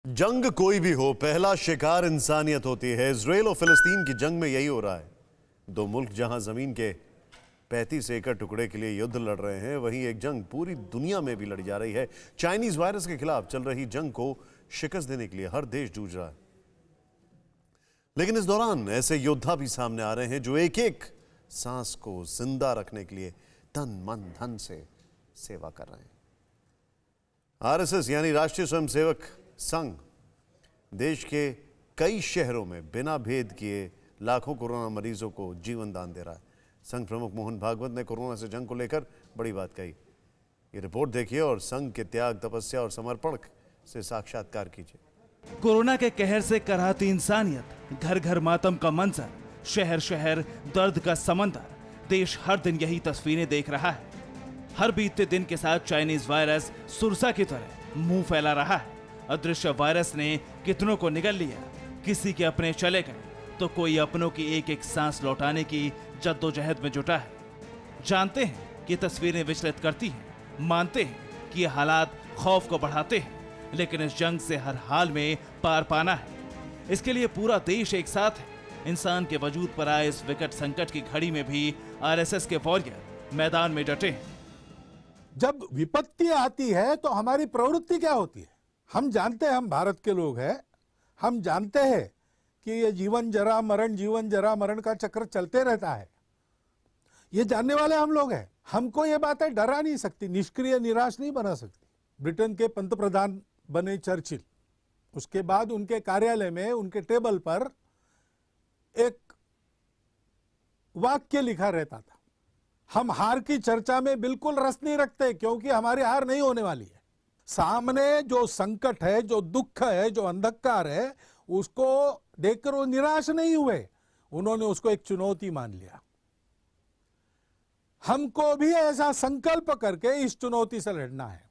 जंग कोई भी हो, पहला शिकार इंसानियत होती है। इजराइल और फिलिस्तीन की जंग में यही हो रहा है। दो मुल्क जहां जमीन के 35 एकड़ टुकड़े के लिए युद्ध लड़ रहे हैं, वहीं एक जंग पूरी दुनिया में भी लड़ी जा रही है। चाइनीज वायरस के खिलाफ चल रही जंग को शिकस्त देने के लिए हर देश जूझ रहा है। लेकिन इस दौरान ऐसे योद्धा भी सामने आ रहे हैं जो एक एक सांस को जिंदा रखने के लिए तन मन धन से सेवा कर रहे हैं। आरएसएस यानी राष्ट्रीय स्वयंसेवक संघ देश के कई शहरों में बिना भेद किए लाखों कोरोना मरीजों को जीवन दान दे रहा है। संघ प्रमुख मोहन भागवत ने कोरोना से जंग को लेकर बड़ी बात कही। ये रिपोर्ट देखिए और संघ के त्याग, तपस्या और समर्पण से साक्षात्कार कीजिए। कोरोना के कहर से कराहती इंसानियत, घर घर मातम का मंजर, शहर शहर दर्द का समंदर। देश हर दिन यही तस्वीरें देख रहा है। हर बीतते दिन के साथ चाइनीज वायरस सुरसा की तरह मुंह फैला रहा है। अदृश्य वायरस ने कितनों को निगल लिया। किसी के अपने चले गए तो कोई अपनों की एक एक सांस लौटाने की जद्दोजहद में जुटा है। जानते हैं कि तस्वीरें विचलित करती हैं, मानते हैं कि ये हालात खौफ को बढ़ाते हैं, लेकिन इस जंग से हर हाल में पार पाना है। इसके लिए पूरा देश एक साथ है। इंसान के वजूद पर आए इस विकट संकट की घड़ी में भी आरएसएस के वॉरियर मैदान में डटे हैं। जब विपत्ति आती है तो हमारी प्रवृत्ति क्या होती है? हम जानते हैं, हम भारत के लोग हैं, हम जानते हैं कि ये जीवन जरा मरण का चक्र चलते रहता है। ये जानने वाले हम लोग हैं। हमको ये बातें डरा नहीं सकती, निष्क्रिय निराश नहीं बना सकती। ब्रिटेन के पंतप्रधान बने चर्चिल, उसके बाद उनके कार्यालय में उनके टेबल पर एक वाक्य लिखा रहता था, हम हार की चर्चा में बिल्कुल रस नहीं रखते क्योंकि हमारी हार नहीं होने वाली है। सामने जो संकट है, जो दुख है, जो अंधकार है, उसको देखकर वो निराश नहीं हुए। उन्होंने उसको एक चुनौती मान लिया। हमको भी ऐसा संकल्प करके इस चुनौती से लड़ना है।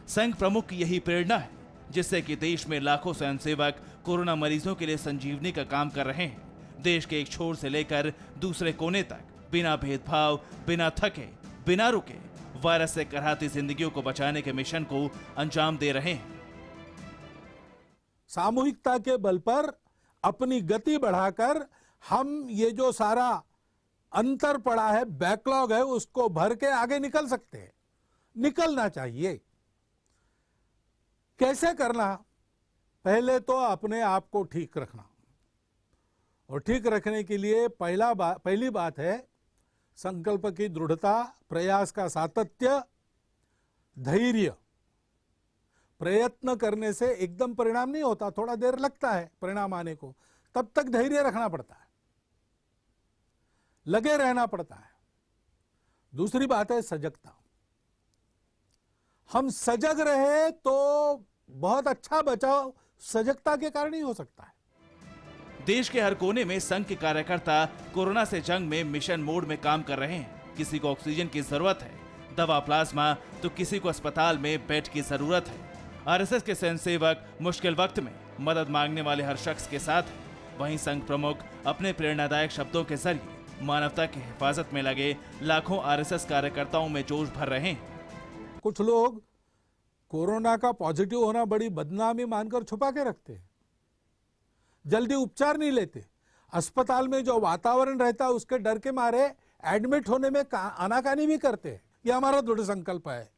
संघ प्रमुख की यही प्रेरणा है जिससे कि देश में लाखों स्वयंसेवक कोरोना मरीजों के लिए संजीवनी का काम कर रहे हैं। देश के एक छोर से लेकर दूसरे कोने तक बिना भेदभाव, बिना थके, बिना रुके वायरस से कराहती जिंदगियों को बचाने के मिशन को अंजाम दे रहे हैं। सामूहिकता के बल पर अपनी गति बढ़ाकर हम ये जो सारा अंतर पड़ा है, बैकलॉग है, उसको भर के आगे निकल सकते हैं। निकलना चाहिए। कैसे करना? पहले तो अपने आप को ठीक रखना, और ठीक रखने के लिए पहली बात है संकल्प की दृढ़ता, प्रयास का सातत्य, धैर्य। प्रयत्न करने से एकदम परिणाम नहीं होता, थोड़ा देर लगता है परिणाम आने को। तब तक धैर्य रखना पड़ता है, लगे रहना पड़ता है। दूसरी बात है सजगता। हम सजग रहे तो बहुत अच्छा बचाव सजगता के कारण ही हो सकता है। देश के हर कोने में संघ के कार्यकर्ता कोरोना से जंग में मिशन मोड में काम कर रहे हैं। किसी को ऑक्सीजन की जरूरत है, दवा, प्लाज्मा, तो किसी को अस्पताल में बेड की जरूरत है। आरएसएस के स्वयंसेवक मुश्किल वक्त में मदद मांगने वाले हर शख्स के साथ है। वहीं संघ प्रमुख अपने प्रेरणादायक शब्दों के जरिए मानवता की हिफाजत में लगे लाखों आरएसएस कार्यकर्ताओं में जोश भर रहे हैं। कुछ लोग कोरोना का पॉजिटिव होना बड़ी बदनामी मानकर छुपा के रखते हैं, जल्दी उपचार नहीं लेते, अस्पताल में जो वातावरण रहता है उसके डर के मारे एडमिट होने में आनाकानी भी करते हैं। यह हमारा दृढ़ संकल्प है।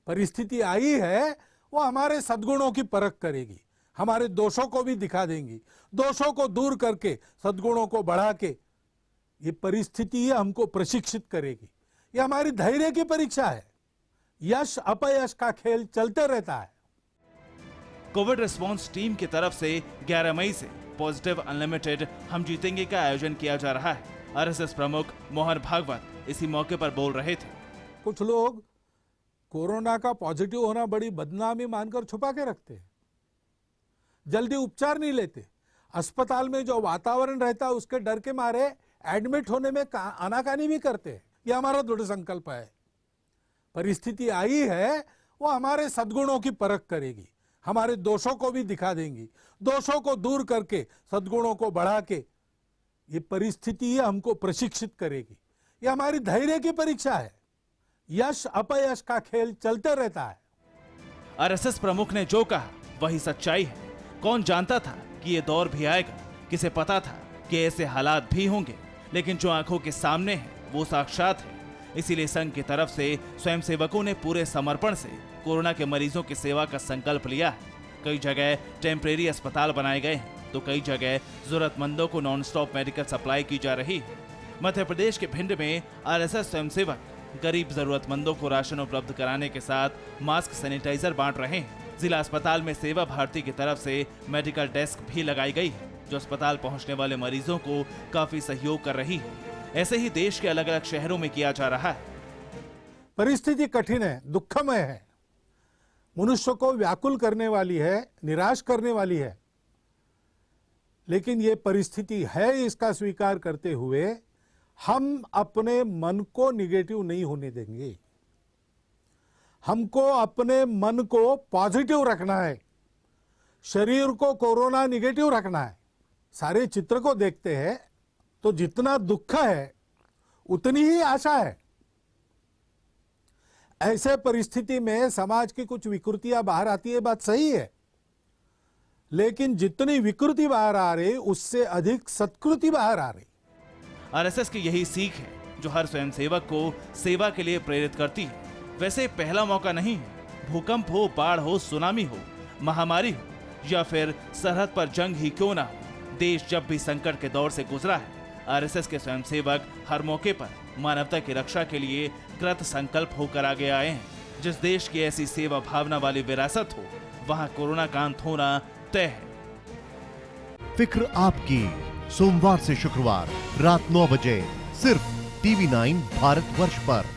परिस्थिति आई है, वो हमारे सद्गुणों की परख करेगी, हमारे दोषों को भी दिखा देंगी। दोषों को दूर करके सद्गुणों को बढ़ा के ये परिस्थिति हमको प्रशिक्षित करेगी। ये हमारी धैर्य की परीक्षा है। यश अपयश का खेल चलते रहता है। कोविड रिस्पांस टीम की तरफ से 11 मई से पॉजिटिव अनलिमिटेड हम जीतेंगे का आयोजन किया जा रहा है। आरएसएस प्रमुख मोहन भागवत इसी मौके पर बोल रहे थे। कुछ लोग कोरोना का पॉजिटिव होना बड़ी बदनामी मानकर छुपा के रखते हैं, जल्दी उपचार नहीं लेते, अस्पताल में जो वातावरण रहता है उसके डर के मारे एडमिट होने में आनाकानी भी करते हैं। यह हमारा दृढ़ संकल्प है। परिस्थिति आई है, वो हमारे सद्गुणों की परख करेगी, हमारे दोषों को भी दिखा देंगी। दोषों को दूर करके सद्गुणों को बढ़ा के ये परिस्थिति हमको प्रशिक्षित करेगी। ये हमारी धैर्य की परीक्षा है। यश अपयश का खेल चलते रहता है। आरएसएस प्रमुख ने जो कहा वही सच्चाई है। कौन जानता था कि ये दौर भी आएगा? किसे पता था कि ऐसे हालात भी होंगे? लेकिन जो आंखों के सामने है वो साक्षात है। इसीलिए संघ की तरफ से स्वयंसेवकों ने पूरे समर्पण से कोरोना के मरीजों की सेवा का संकल्प लिया है। कई जगह टेम्परेरी अस्पताल बनाए गए हैं तो कई जगह जरूरतमंदों को नॉन स्टॉप मेडिकल सप्लाई की जा रही है। मध्य प्रदेश के भिंड में आरएसएस स्वयंसेवक गरीब जरूरतमंदों को राशन उपलब्ध कराने के साथ मास्क सैनिटाइजर बांट रहे हैं। जिला अस्पताल में सेवा भारती की तरफ से मेडिकल डेस्क भी लगाई गई है जो अस्पताल पहुंचने वाले मरीजों को काफी सहयोग कर रही है। ऐसे ही देश के अलग अलग शहरों में किया जा रहा है। परिस्थिति कठिन है, दुखमय है, मनुष्य को व्याकुल करने वाली है, निराश करने वाली है। लेकिन ये परिस्थिति है, इसका स्वीकार करते हुए हम अपने मन को निगेटिव नहीं होने देंगे। हमको अपने मन को पॉजिटिव रखना है, शरीर को कोरोना निगेटिव रखना है। सारे चित्र को देखते हैं तो जितना दुख है उतनी ही आशा है। ऐसे परिस्थिति में समाज की कुछ विकृतियां बाहर आती है, बात सही है, लेकिन जितनी विकृति बाहर आ रही उससे अधिक सत्कृति बाहर आ रही। आरएसएस की यही सीख है जो हर स्वयंसेवक को सेवा के लिए प्रेरित करती है। वैसे पहला मौका नहीं है। भूकंप हो, बाढ़ हो, सुनामी हो, महामारी हो या फिर सरहद पर जंग ही क्यों ना हो, देश जब भी संकट के दौर से गुजरा है, आरएसएस के स्वयंसेवक हर मौके पर मानवता की रक्षा के लिए कृत संकल्प होकर आगे आए हैं। जिस देश की ऐसी सेवा भावना वाली विरासत हो वहां कोरोना का अंत होना तय है। फिक्र आपकी, सोमवार से शुक्रवार रात 9 बजे सिर्फ TV9 भारतवर्ष पर।